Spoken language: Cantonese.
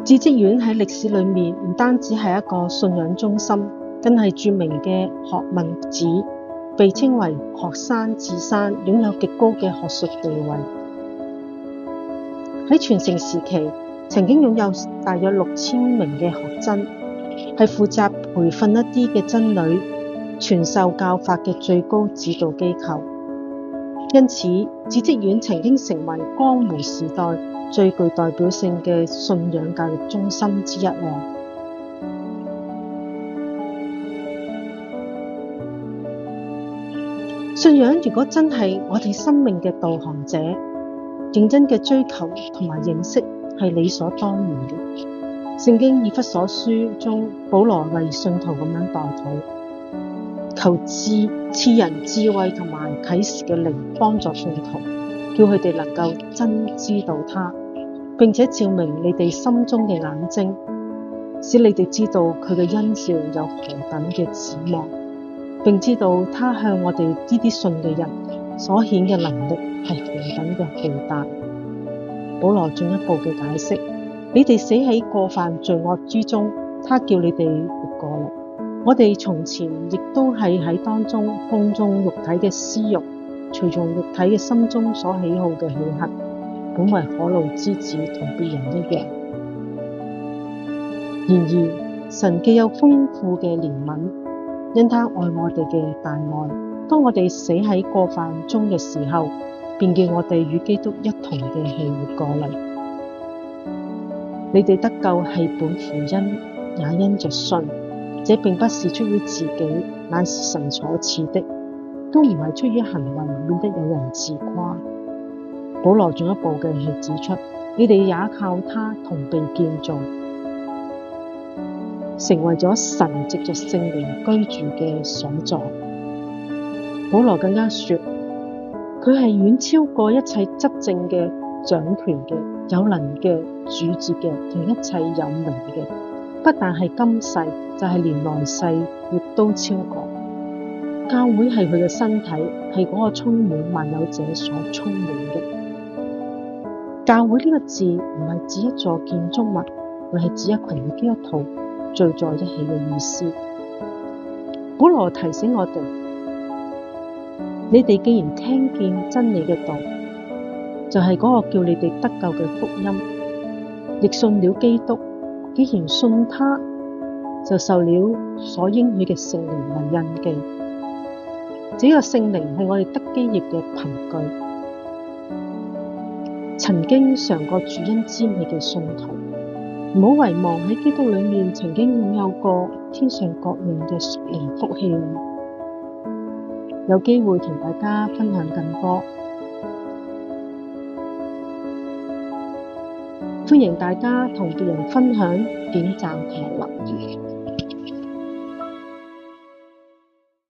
智積院喺歷史裏面唔單止係一個信仰中心，更係著名嘅學問址，被稱為學山智山，擁有極高嘅學術地位。喺全盛時期，曾經擁有大約6000名嘅學僧，係負責培訓一啲嘅僧侶，傳授教法嘅最高指導機構。因此，智積院曾經成為江湖時代最具代表性嘅信仰教育中心之一。信仰如果真係我哋生命嘅導航者，認真嘅追求同埋認識係理所當然嘅。聖經以弗所書中，保羅為信徒咁樣代禱，求賜人智慧同埋啟示嘅靈，幫助信徒，叫佢哋能夠真知道他，並且照明你哋心中嘅眼睛，使你哋知道佢嘅恩召有何等嘅指望，並知道他向我哋呢啲信嘅人所顯嘅能力係何等嘅浩大。保羅進一步嘅解釋，你哋死喺過犯罪惡之中，他叫你哋活過嚟。我哋從前亦都係喺當中放縱肉體嘅私慾，隨從肉體嘅心中所喜好嘅喜恨，本為可怒之子，同別人一樣。然而，神既有豐富嘅憐憫，因他愛我哋嘅大愛，當我哋死喺過犯中嘅時候，便叫我哋與基督一同嘅氣活過嚟。你哋得救係本乎恩，也因着信。這並不是出於自己，乃是神所賜的，都唔係出於行為，免得有人自誇。保羅進一步嘅去指出，你哋也靠他同被建造，成為咗神藉着聖靈居住嘅所在。保羅更加說，佢係遠超過一切執政嘅、掌權嘅、有能嘅、主治嘅同一切有名嘅，不但係今世，就係連來世亦都超過。教會係佢嘅身體，係嗰個充滿萬有者所充滿嘅。教會呢個字唔係指一座建築物，而係指一群嘅基督徒聚在一起嘅意思。保羅提醒我哋，你哋既然聽見真理嘅道，就係嗰個叫你哋得救嘅福音，亦信了基督。既然信他，就受了所應許嘅聖靈為印記。這個聖靈係我哋得基業嘅憑據。曾經嘗過主恩滋味嘅信徒，唔好遺忘喺基督裏面曾經擁有過天上各樣嘅屬靈福氣。有機會同大家分享更多，歡迎大家同別人分享、點讚同留言。